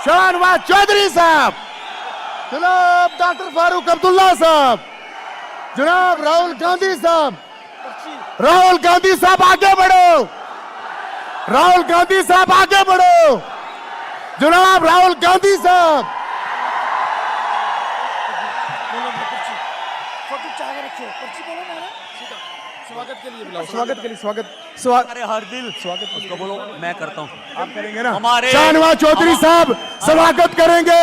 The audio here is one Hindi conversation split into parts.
शाहनवाज चौधरी साहब, जनाब डॉक्टर फारूक अब्दुल्ला साहब, जनाब राहुल गांधी साहब। राहुल गांधी साहब आगे बढ़ो, राहुल गांधी साहब आगे बढ़ो, जनाब राहुल गांधी साहब। स्वागत अरे हर दिल स्वागत उसको बोलो, मैं करता हूँ, आप करेंगे ना? हमारे शाहनवाज चौधरी साहब स्वागत करेंगे।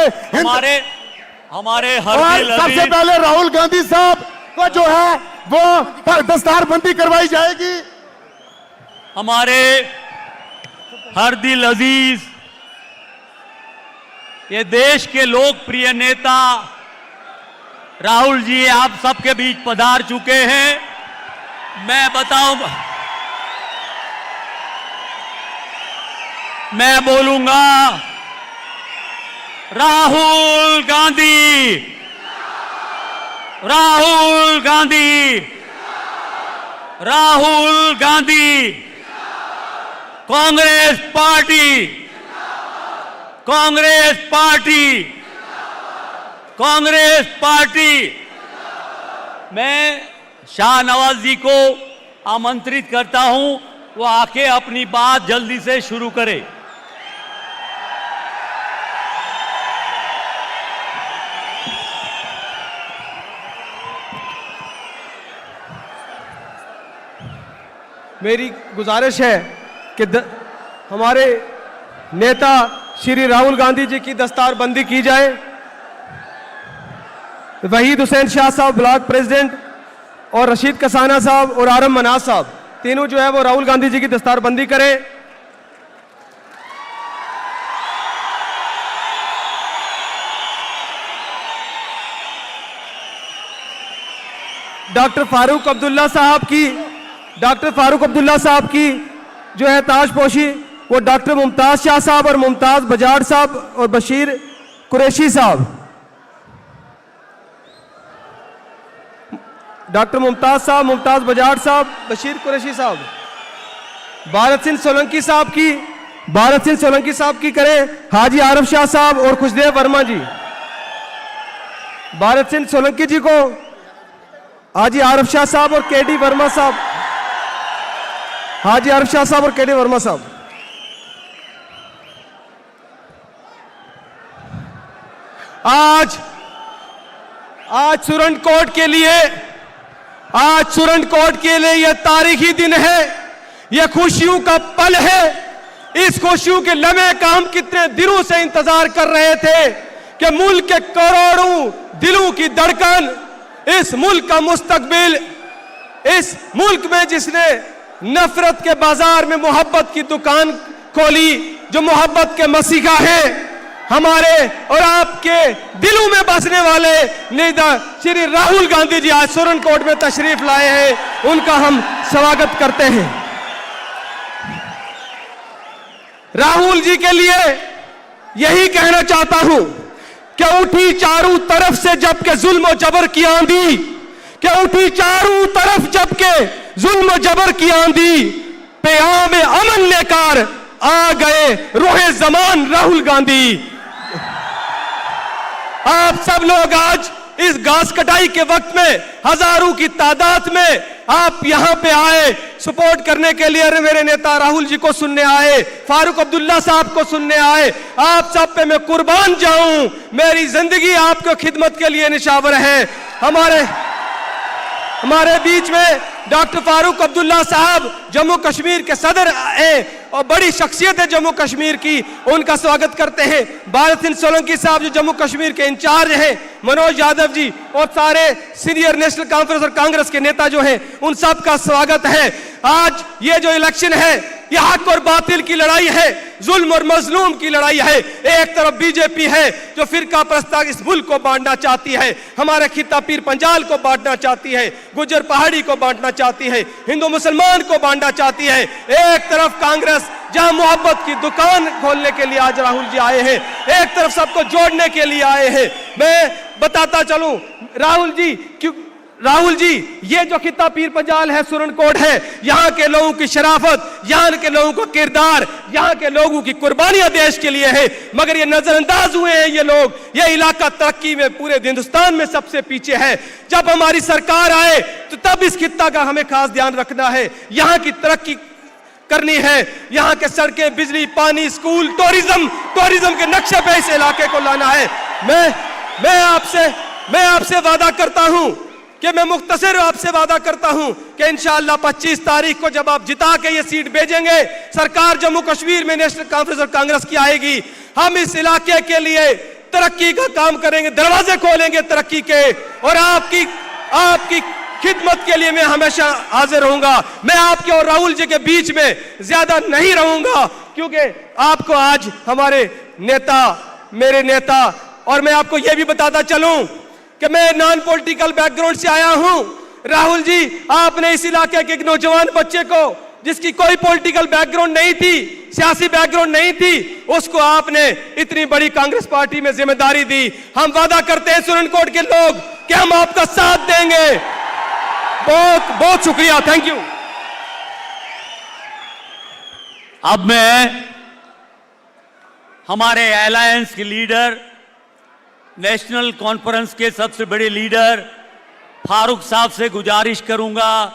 हमारे हर और दिल सबसे पहले राहुल गांधी साहब को जो है वो दस्तारबंदी करवाई जाएगी। हमारे हर दिल अजीज, ये देश के लोकप्रिय नेता राहुल जी आप सबके बीच पधार चुके हैं। मैं बताऊंगा, मैं बोलूंगा Rahul Gandhi, Rahul Gandhi, Rahul Gandhi, Congress party, Congress party, Congress party. मैं शाहनवाज जी को आमंत्रित करता हूं, वो आके अपनी बात जल्दी से शुरू करे। मेरी गुजारिश है कि हमारे नेता श्री राहुल गांधी जी की दस्तारबंदी की जाए। वहीद हुसैन शाह साहब ब्लॉक प्रेसिडेंट और रशीद कसाना साहब और आरम मनाज साहब तीनों जो है वो राहुल गांधी जी की दस्तारबंदी करें। डॉक्टर फारूक अब्दुल्ला साहब की जो है ताजपोशी वो डॉक्टर मुमताज शाह साहब और मुमताज बजाड़ साहब और बशीर कुरैशी साहब। डॉक्टर मुमताज साहब, मुमताज बजाड़ साहब, बशीर कुरैशी साहब। भारत सिंह सोलंकी साहब की करें हाजी आरफ शाह साहब और खुशदेव वर्मा जी। भारत सिंह सोलंकी जी को हाजी आरफ शाह साहब और केडी वर्मा साहब, हाजी आरफ शाह साहब और केडी वर्मा साहब। आज सुरन कोट के लिए यह तारीखी दिन है, यह खुशियों का पल है। इस खुशियों के लम्हे का हम कितने दिनों से इंतजार कर रहे थे कि मुल्क के करोड़ों दिलों की धड़कन, इस मुल्क का मुस्तकबिल, इस मुल्क में जिसने नफरत के बाजार में मोहब्बत की दुकान खोली, जो मोहब्बत के मसीहा है, हमारे और आपके दिलों में बसने वाले नेता श्री राहुल गांधी जी आज सुरन कोट में तशरीफ लाए हैं। उनका हम स्वागत करते हैं। राहुल जी के लिए यही कहना चाहता हूं कि उठी चारों तरफ से जबकि जुल्म और जबर की आंधी, कि उठी चारों तरफ जबकि जुल्म और जबर की आंधी, प्याम अमन लेकर आ गए रोहे जमान राहुल गांधी। आप सब लोग आज इस घास कटाई के वक्त में हजारों की तादाद में आप यहां पे आए सपोर्ट करने के लिए। अरे मेरे नेता राहुल जी को सुनने आए, फारूक अब्दुल्ला साहब को सुनने आए। आप सब पे मैं कुर्बान जाऊं, मेरी जिंदगी आपको खिदमत के लिए निशावर है। हमारे बीच में डॉक्टर फारूक अब्दुल्ला साहब जम्मू कश्मीर के सदर हैं और बड़ी शख्सियत है जम्मू कश्मीर की, उनका स्वागत करते हैं। भारत सिंह सोलंकी साहब जो जम्मू कश्मीर के इंचार्ज हैं, मनोज यादव जी और सारे सीनियर नेशनल कॉन्फ्रेंस और कांग्रेस के नेता जो हैं, उन सब का स्वागत है। आज ये जो इलेक्शन है, ये हक और बातिल की लड़ाई है, जुल्म और मजलूम की लड़ाई है। एक तरफ बीजेपी है जो फिरका परस्ता इस मुल्क को बांटना चाहती है, हमारे खिता पीर पंजाल को बांटना चाहती है, गुज्जर पहाड़ी को बांटना चाहती है, हिंदू मुसलमान को बांटना चाहती है। एक तरफ कांग्रेस जहां मोहब्बत की दुकान खोलने के लिए आज राहुल जी आए हैं, एक तरफ सबको जोड़ने के लिए आए हैं। मैं बताता चलूं, राहुल जी राहुल जी, ये जो खिता पीर पंजाल है, सुरनकोट है, यहाँ के लोगों की शराफत, यहाँ के लोगों का किरदार, यहाँ के लोगों की कुर्बानियां देश के लिए है, मगर ये नजरअंदाज हुए हैं ये लोग। ये इलाका तरक्की में पूरे हिंदुस्तान में सबसे पीछे है। जब हमारी सरकार आए तो तब इस खिता का हमें खास ध्यान रखना है। यहाँ की तरक्की करनी है, यहाँ के सड़कें, बिजली, पानी, स्कूल, टूरिज्म के नक्शे पे इस इलाके को लाना है। मैं आपसे वादा करता हूं कि मैं मुख्तसर आपसे वादा करता हूं कि इंशाअल्लाह 25 तारीख को जब आप जिता के ये सीट भेजेंगे, सरकार जम्मू कश्मीर में नेशनल कॉन्फ्रेंस और कांग्रेस की आएगी, हम इस इलाके के लिए तरक्की का काम करेंगे, दरवाजे खोलेंगे तरक्की के, और आपकी खिदमत के लिए मैं हमेशा हाजिर रहूंगा। मैं आपके और राहुल जी के बीच में ज्यादा नहीं रहूंगा, क्योंकि आपको आज हमारे नेता, मेरे नेता, और मैं आपको यह भी बताता चलूं कि मैं नॉन पॉलिटिकल बैकग्राउंड से आया हूं। राहुल जी, आपने इस इलाके के एक नौजवान बच्चे को, जिसकी कोई पॉलिटिकल बैकग्राउंड नहीं थी, सियासी बैकग्राउंड नहीं थी, उसको आपने इतनी बड़ी कांग्रेस पार्टी में जिम्मेदारी दी। हम वादा करते हैं सुरनकोट के लोग कि हम आपका साथ देंगे। बहुत बहुत शुक्रिया, थैंक यू। अब मैं हमारे अलायंस के लीडर, नेशनल कॉन्फ्रेंस के सबसे बड़े लीडर फारूक साहब से गुजारिश करूंगा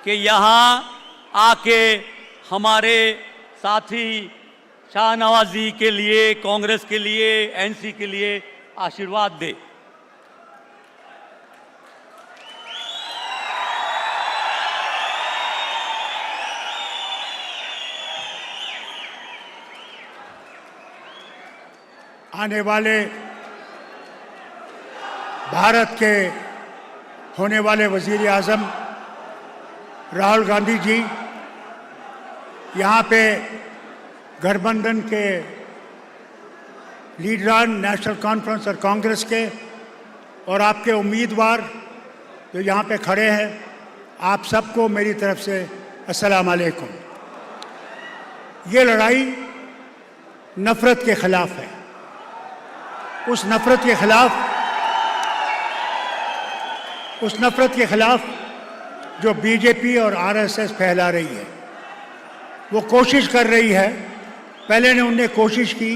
कि यहां आके हमारे साथी शाहनवाजी के लिए, कांग्रेस के लिए, एनसी के लिए आशीर्वाद दे। आने वाले भारत के होने वाले वज़ीर आज़म राहुल गांधी जी यहाँ पे गठबंधन के लीडरान, नेशनल कॉन्फ्रेंस और कांग्रेस के, और आपके उम्मीदवार जो यहाँ पे खड़े हैं, आप सबको मेरी तरफ से अस्सलाम वालेकुम। ये लड़ाई नफ़रत के ख़िलाफ़ है। उस नफ़रत के ख़िलाफ़ जो बीजेपी और आरएसएस फैला रही है, वो कोशिश कर रही है। पहले ने उनने कोशिश की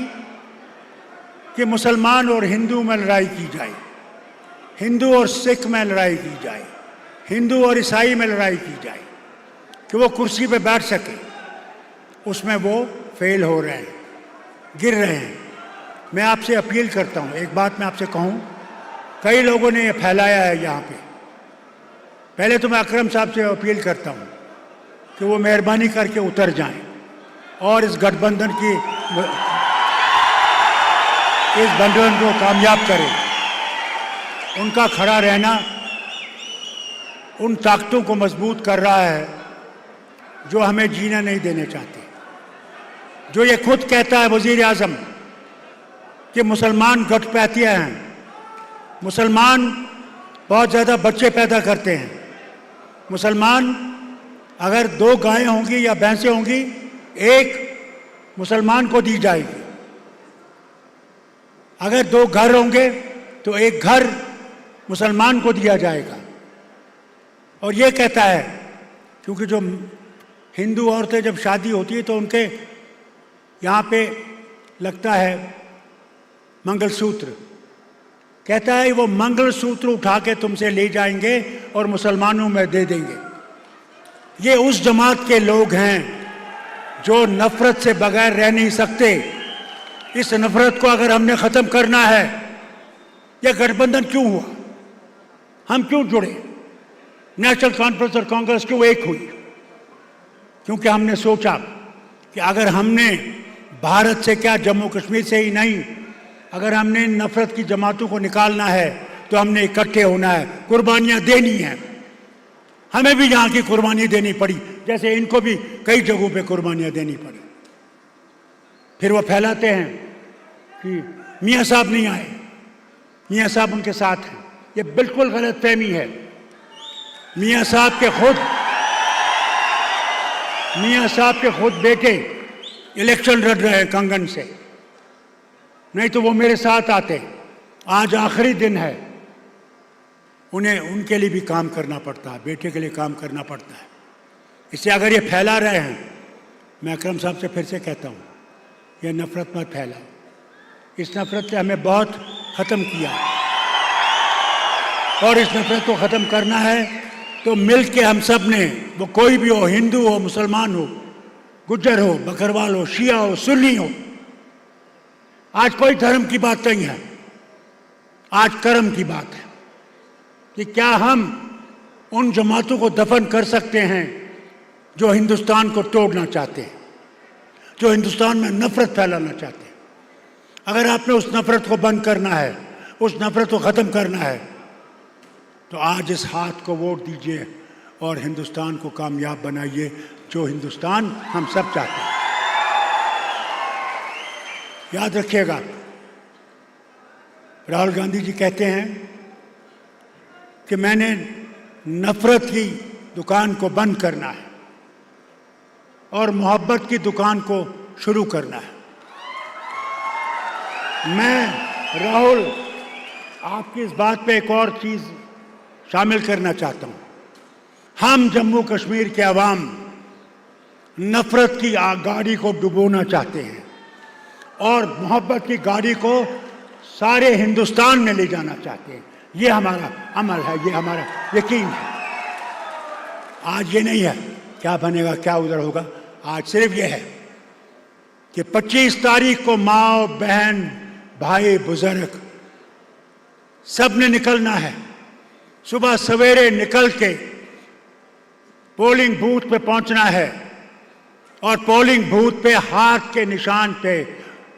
कि मुसलमान और हिंदू में लड़ाई की जाए, हिंदू और सिख में लड़ाई की जाए, हिंदू और ईसाई में लड़ाई की जाए, कि वो कुर्सी पे बैठ सके। उसमें वो फेल हो रहे हैं, गिर रहे हैं। मैं आपसे अपील करता हूँ, एक बात मैं आपसे कहूँ, कई लोगों ने ये फैलाया है यहाँ पे। पहले तो मैं अकरम साहब से अपील करता हूँ कि वो मेहरबानी करके उतर जाएं और इस गठबंधन को कामयाब करें। उनका खड़ा रहना उन ताकतों को मजबूत कर रहा है जो हमें जीना नहीं देने चाहते। जो ये खुद कहता है वज़ीर आज़म कि मुसलमान घटपैतिया हैं, मुसलमान बहुत ज़्यादा बच्चे पैदा करते हैं, मुसलमान अगर 2 गायें होंगी या भैंसें होंगी, एक मुसलमान को दी जाएगी। अगर 2 घर होंगे तो एक घर मुसलमान को दिया जाएगा। और ये कहता है, क्योंकि जो हिंदू औरतें जब शादी होती है तो उनके यहाँ पे लगता है मंगलसूत्र, कहता है वो मंगलसूत्र उठा के तुमसे ले जाएंगे और मुसलमानों में दे देंगे। ये उस जमात के लोग हैं जो नफ़रत से बगैर रह नहीं सकते। इस नफ़रत को अगर हमने ख़त्म करना है, यह गठबंधन क्यों हुआ, हम क्यों जुड़े, नेशनल कॉन्फ्रेंस और कांग्रेस क्यों एक हुई? क्योंकि हमने सोचा कि अगर हमने भारत से क्या, जम्मू कश्मीर से ही नहीं, अगर हमने नफ़रत की जमातों को निकालना है तो हमने इकट्ठे होना है, कुर्बानियाँ देनी हैं। हमें भी यहाँ की कुर्बानी देनी पड़ी, जैसे इनको भी कई जगहों पे कुर्बानियाँ देनी पड़ी। फिर वो फैलाते हैं कि मियाँ साहब नहीं आए, मियाँ साहब उनके साथ हैं। ये बिल्कुल गलत फहमी है। मियाँ साहब के खुद बेटे इलेक्शन लड़ रहे हैं कंगन से, नहीं तो वो मेरे साथ आते। आज आखिरी दिन है, उन्हें उनके लिए भी काम करना पड़ता है, बेटे के लिए काम करना पड़ता है। इसलिए अगर ये फैला रहे हैं, मैं अकरम साहब से फिर से कहता हूँ, ये नफरत मत फैलाओ। इस नफरत से हमें बहुत ख़त्म किया है, और इस नफरत को ख़त्म करना है तो मिल के हम सब ने, वो कोई भी हो, हिंदू हो, मुसलमान हो, गुज्जर हो, बकरवाल हो, शिया हो, सुन्नी हो, आज कोई धर्म की बात नहीं है, आज कर्म की बात है कि क्या हम उन जमातों को दफन कर सकते हैं जो हिंदुस्तान को तोड़ना चाहते हैं, जो हिंदुस्तान में नफरत फैलाना चाहते हैं। अगर आपने उस नफरत को बंद करना है, उस नफरत को ख़त्म करना है, तो आज इस हाथ को वोट दीजिए और हिंदुस्तान को कामयाब बनाइए, जो हिंदुस्तान हम सब चाहते हैं। याद रखिएगा, राहुल गांधी जी कहते हैं कि मैंने नफरत की दुकान को बंद करना है और मोहब्बत की दुकान को शुरू करना है। मैं राहुल आपकी इस बात पे एक और चीज़ शामिल करना चाहता हूँ। हम जम्मू कश्मीर के अवाम नफरत की गाड़ी को डुबोना चाहते हैं और मोहब्बत की गाड़ी को सारे हिंदुस्तान में ले जाना चाहते हैं। ये हमारा अमल है, ये हमारा यकीन है। आज ये नहीं है क्या बनेगा क्या उधर होगा, आज सिर्फ ये है कि 25 तारीख को माँ बहन भाई बुजुर्ग सब ने निकलना है। सुबह सवेरे निकल के पोलिंग बूथ पे पहुंचना है और पोलिंग बूथ पे हाथ के निशान पे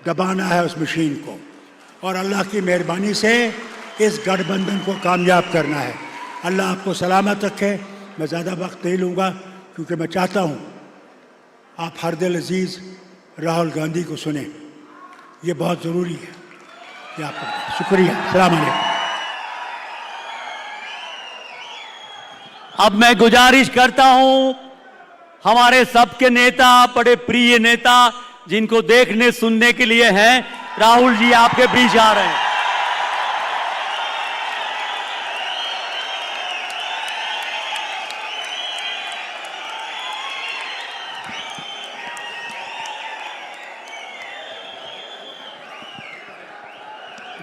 दबाना है उस मशीन को, और अल्लाह की मेहरबानी से इस गठबंधन को कामयाब करना है। अल्लाह आपको सलामत रखे। मैं ज़्यादा वक्त नहीं लूँगा क्योंकि मैं चाहता हूँ आप हर दिल अजीज़ राहुल गांधी को सुने, ये बहुत ज़रूरी है। ये आपका शुक्रिया। अस्सलाम वालेकुम। अब मैं गुजारिश करता हूं हमारे सबके नेता, बड़े प्रिय नेता जिनको देखने सुनने के लिए हैं, राहुल जी आपके बीच आ रहे हैं।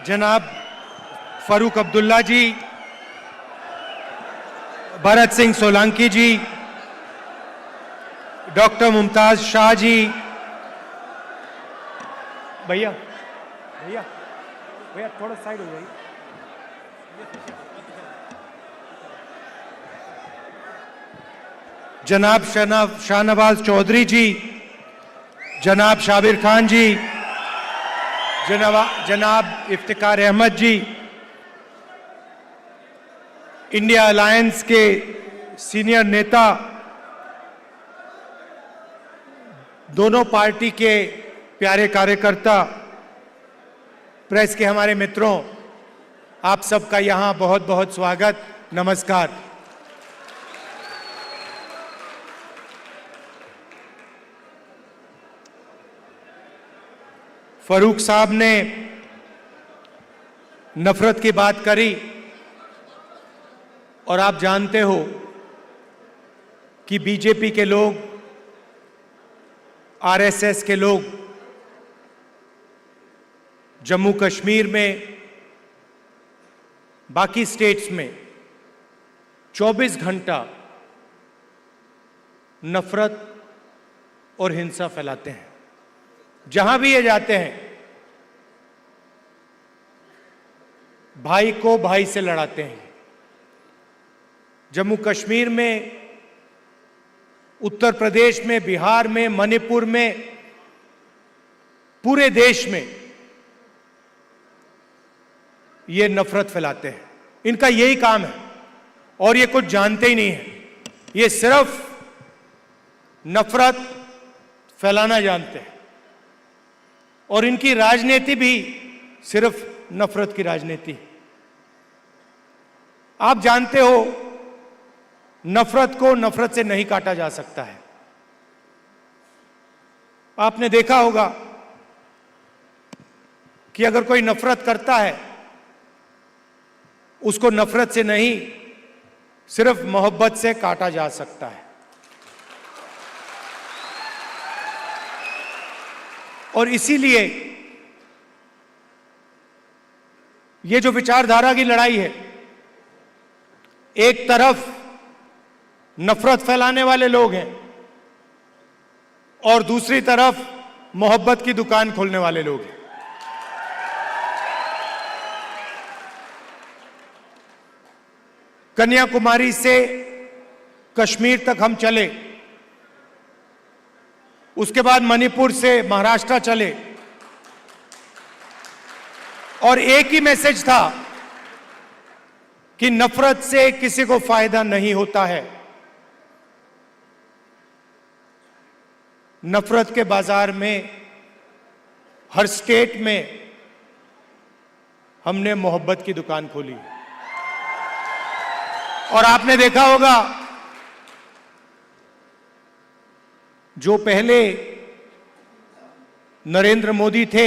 जनाब फारूक अब्दुल्ला जी, भरत सिंह सोलंकी जी, डॉक्टर मुमताज शाह जी, भैया भैया भैया थोड़ा साइड हो जाइए, जनाब शाहनवाज चौधरी जी, जनाब शाबिर खान जी, जनाब इफ्तिकार अहमद जी, इंडिया अलायंस के सीनियर नेता, दोनों पार्टी के प्यारे कार्यकर्ता, प्रेस के हमारे मित्रों, आप सबका यहां बहुत बहुत स्वागत, नमस्कार। फारूक साहब ने नफरत की बात करी और आप जानते हो कि बीजेपी के लोग, आरएसएस के लोग जम्मू कश्मीर में, बाकी स्टेट्स में 24 घंटा नफरत और हिंसा फैलाते हैं। जहां भी ये जाते हैं भाई को भाई से लड़ाते हैं। जम्मू कश्मीर में, उत्तर प्रदेश में, बिहार में, मणिपुर में, पूरे देश में ये नफरत फैलाते हैं। इनका यही काम है और ये कुछ जानते ही नहीं है। ये सिर्फ नफरत फैलाना जानते हैं और इनकी राजनीति भी सिर्फ नफरत की राजनीति। आप जानते हो नफरत को नफरत से नहीं काटा जा सकता है। आपने देखा होगा कि अगर कोई नफरत करता है उसको नफरत से नहीं, सिर्फ मोहब्बत से काटा जा सकता है। और इसीलिए ये जो विचारधारा की लड़ाई है, एक तरफ नफरत फैलाने वाले लोग हैं और दूसरी तरफ मोहब्बत की दुकान खोलने वाले लोग हैं। कन्याकुमारी से कश्मीर तक हम चले, उसके बाद मणिपुर से महाराष्ट्र चले, और एक ही मैसेज था कि नफरत से किसी को फायदा नहीं होता है। नफरत के बाजार में हर स्टेट में हमने मोहब्बत की दुकान खोली। और आपने देखा होगा, जो पहले नरेंद्र मोदी थे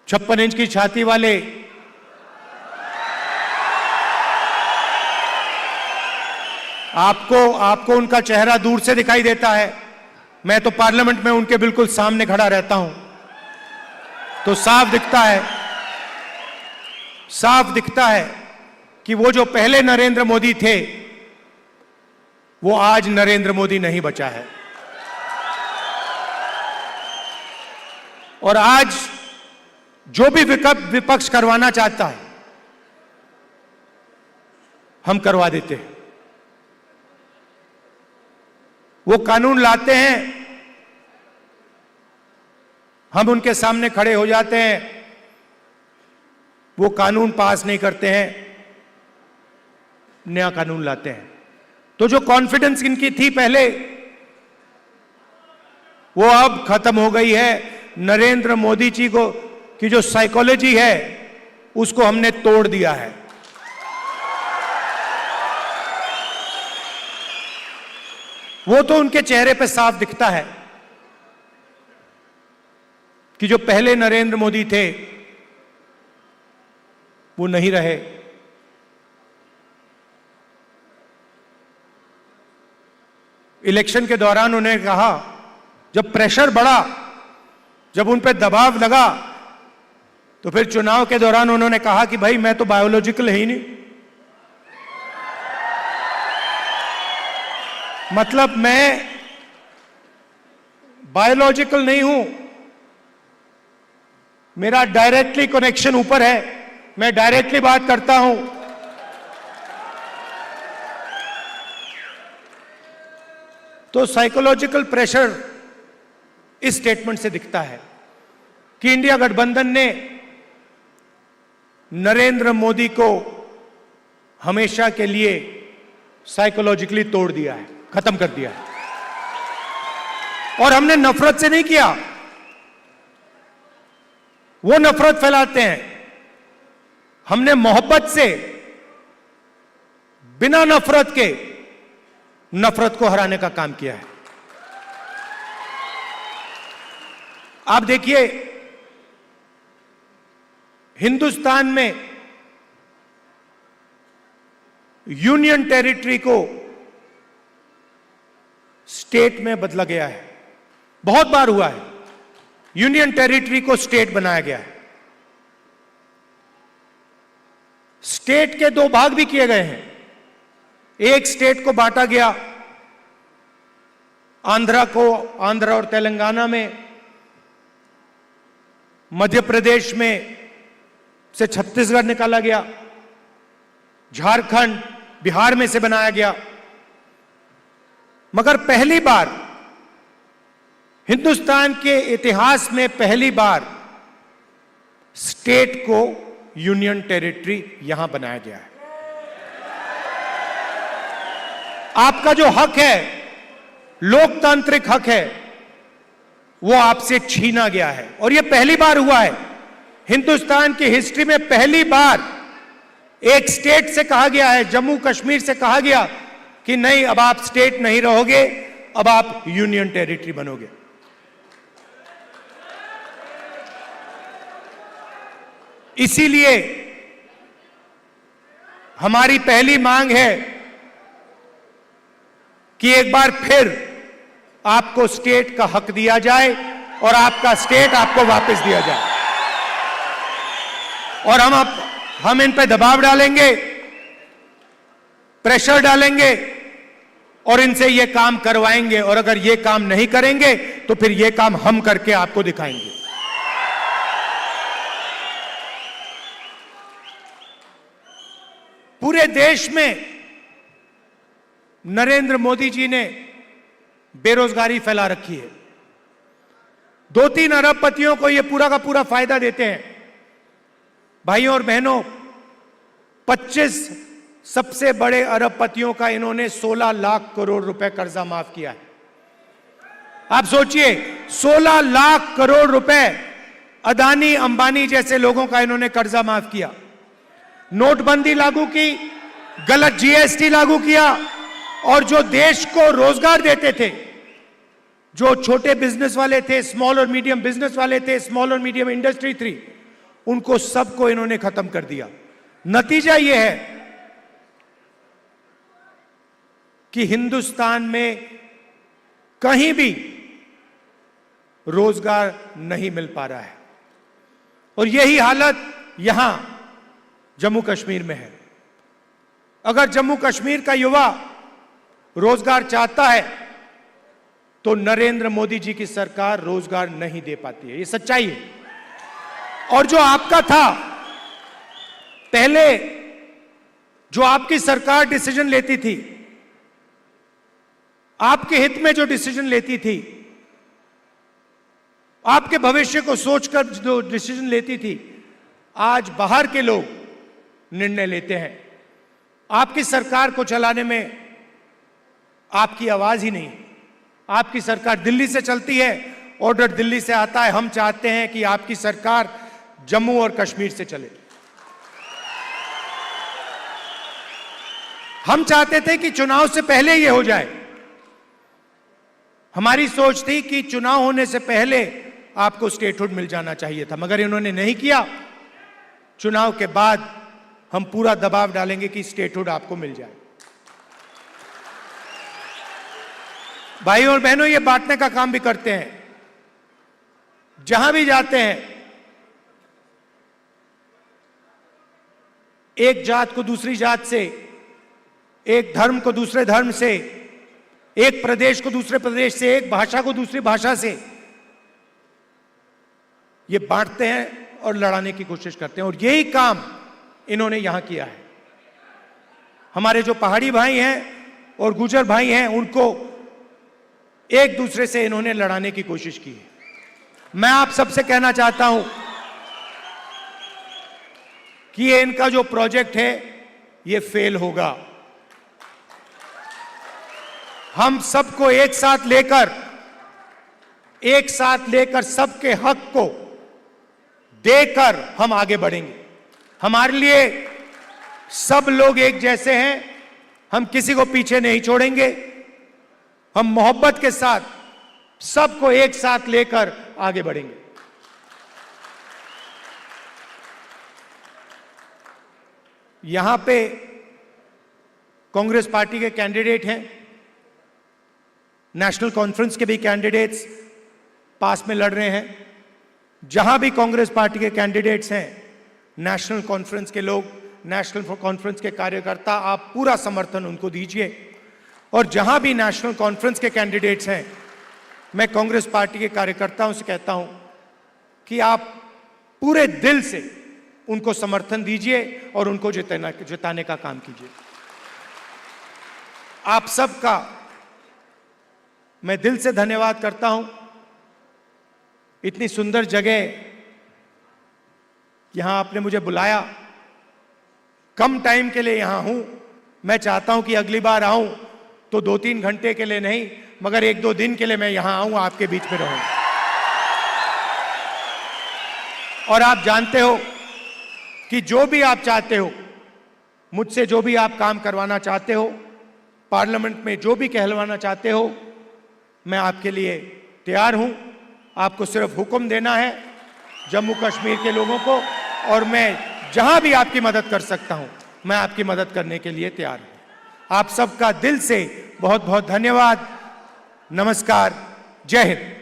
56 इंच की छाती वाले, आपको उनका चेहरा दूर से दिखाई देता है। मैं तो पार्लियामेंट में उनके बिल्कुल सामने खड़ा रहता हूं, तो साफ दिखता है कि वो जो पहले नरेंद्र मोदी थे वो आज नरेंद्र मोदी नहीं बचा है। और आज जो भी विपक्ष करवाना चाहता है हम करवा देते हैं। वो कानून लाते हैं, हम उनके सामने खड़े हो जाते हैं, वो कानून पास नहीं करते हैं, नया कानून लाते हैं। तो जो कॉन्फिडेंस इनकी थी पहले, वो अब खत्म हो गई है। नरेंद्र मोदी जी को की जो साइकोलॉजी है उसको हमने तोड़ दिया है। वो तो उनके चेहरे पे साफ दिखता है कि जो पहले नरेंद्र मोदी थे वो नहीं रहे। इलेक्शन के दौरान उन्होंने कहा, जब प्रेशर बढ़ा, जब उन पे दबाव लगा, तो फिर चुनाव के दौरान उन्होंने कहा कि भाई मैं तो बायोलॉजिकल है ही नहीं, मतलब मैं बायोलॉजिकल नहीं हूं, मेरा डायरेक्टली कनेक्शन ऊपर है, मैं डायरेक्टली बात करता हूं। तो साइकोलॉजिकल प्रेशर इस स्टेटमेंट से दिखता है कि इंडिया गठबंधन ने नरेंद्र मोदी को हमेशा के लिए साइकोलॉजिकली तोड़ दिया है, खत्म कर दिया है। और हमने नफरत से नहीं किया, वो नफरत फैलाते हैं, हमने मोहब्बत से, बिना नफरत के नफरत को हराने का काम किया है। आप देखिए, हिंदुस्तान में यूनियन टेरिटरी को स्टेट में बदला गया है, बहुत बार हुआ है। यूनियन टेरिटरी को स्टेट बनाया गया है। स्टेट के दो भाग भी किए गए हैं। एक स्टेट को बांटा गया, आंध्र और तेलंगाना में, मध्य प्रदेश में से छत्तीसगढ़ निकाला गया, झारखंड, बिहार में से बनाया गया। मगर पहली बार हिंदुस्तान के इतिहास में पहली बार स्टेट को यूनियन टेरिटरी यहां बनाया गया है। आपका जो हक है, लोकतांत्रिक हक है, वो आपसे छीना गया है। और यह पहली बार हुआ है हिंदुस्तान की हिस्ट्री में, पहली बार एक स्टेट से कहा गया है, जम्मू कश्मीर से कहा गया कि नहीं, अब आप स्टेट नहीं रहोगे, अब आप यूनियन टेरिटरी बनोगे। इसीलिए हमारी पहली मांग है कि एक बार फिर आपको स्टेट का हक दिया जाए और आपका स्टेट आपको वापस दिया जाए। और हम इन पे दबाव डालेंगे, प्रेशर डालेंगे और इनसे ये काम करवाएंगे। और अगर ये काम नहीं करेंगे तो फिर ये काम हम करके आपको दिखाएंगे। पूरे देश में नरेंद्र मोदी जी ने बेरोजगारी फैला रखी है। 2-3 अरबपतियों को यह पूरा का पूरा फायदा देते हैं। भाइयों और बहनों, 25 सबसे बड़े अरबपतियों का इन्होंने 16 लाख करोड़ रुपए कर्जा माफ किया है। आप सोचिए, 16 लाख करोड़ रुपए अदानी अंबानी जैसे लोगों का इन्होंने कर्जा माफ किया। नोटबंदी लागू की, गलत जीएसटी लागू किया और जो देश को रोजगार देते थे, जो छोटे बिजनेस वाले थे, स्मॉल और मीडियम बिजनेस वाले थे, स्मॉल और मीडियम इंडस्ट्री थी, उनको सबको इन्होंने खत्म कर दिया। नतीजा यह है कि हिंदुस्तान में कहीं भी रोजगार नहीं मिल पा रहा है और यही हालत यहां जम्मू कश्मीर में है। अगर जम्मू कश्मीर का युवा रोजगार चाहता है तो नरेंद्र मोदी जी की सरकार रोजगार नहीं दे पाती है, ये सच्चाई है। और जो आपका था पहले, जो आपकी सरकार डिसीजन लेती थी, आपके हित में जो डिसीजन लेती थी, आपके भविष्य को सोचकर जो डिसीजन लेती थी, आज बाहर के लोग निर्णय लेते हैं। आपकी सरकार को चलाने में आपकी आवाज ही नहीं। आपकी सरकार दिल्ली से चलती है, ऑर्डर दिल्ली से आता है। हम चाहते हैं कि आपकी सरकार जम्मू और कश्मीर से चले। हम चाहते थे कि चुनाव से पहले यह हो जाए। हमारी सोच थी कि चुनाव होने से पहले आपको स्टेटहुड मिल जाना चाहिए था, मगर इन्होंने नहीं किया। चुनाव के बाद हम पूरा दबाव डालेंगे कि स्टेटहुड आपको मिल जाए। भाइयों और बहनों, ये बांटने का काम भी करते हैं। जहां भी जाते हैं, एक जात को दूसरी जात से, एक धर्म को दूसरे धर्म से, एक प्रदेश को दूसरे प्रदेश से, एक भाषा को दूसरी भाषा से, ये बांटते हैं और लड़ाने की कोशिश करते हैं। और यही काम इन्होंने यहां किया है। हमारे जो पहाड़ी भाई हैं और गुर्जर भाई हैं, उनको एक दूसरे से इन्होंने लड़ाने की कोशिश की है। मैं आप सबसे कहना चाहता हूं कि ये इनका जो प्रोजेक्ट है, ये फेल होगा। हम सबको एक साथ लेकर सबके हक को देकर हम आगे बढ़ेंगे। हमारे लिए सब लोग एक जैसे हैं, हम किसी को पीछे नहीं छोड़ेंगे। हम मोहब्बत के साथ सबको एक साथ लेकर आगे बढ़ेंगे। यहां पे कांग्रेस पार्टी के कैंडिडेट हैं, नेशनल कॉन्फ्रेंस के भी कैंडिडेट्स पास में लड़ रहे हैं। जहां भी कांग्रेस पार्टी के कैंडिडेट्स हैं, नेशनल कॉन्फ्रेंस के लोग, नेशनल कॉन्फ्रेंस के कार्यकर्ता, आप पूरा समर्थन उनको दीजिए। और जहां भी नेशनल कॉन्फ्रेंस के कैंडिडेट्स हैं, मैं कांग्रेस पार्टी के कार्यकर्ताओं से कहता हूं कि आप पूरे दिल से उनको समर्थन दीजिए और उनको जिताने का काम कीजिए। आप सबका मैं दिल से धन्यवाद करता हूं। इतनी सुंदर जगह यहां आपने मुझे बुलाया। कम टाइम के लिए यहां हूं। मैं चाहता हूं कि अगली बार आऊं तो 2-3 घंटे के लिए नहीं, मगर 1-2 दिन के लिए मैं यहां आऊं, आपके बीच में रहूं। और आप जानते हो कि जो भी आप चाहते हो, मुझसे जो भी आप काम करवाना चाहते हो, पार्लियामेंट में जो भी कहलवाना चाहते हो, मैं आपके लिए तैयार हूं। आपको सिर्फ हुक्म देना है जम्मू कश्मीर के लोगों को, और मैं जहां भी आपकी मदद कर सकता हूं मैं आपकी मदद करने के लिए तैयार हूं। आप सबका दिल से बहुत बहुत धन्यवाद। नमस्कार। जय हिंद।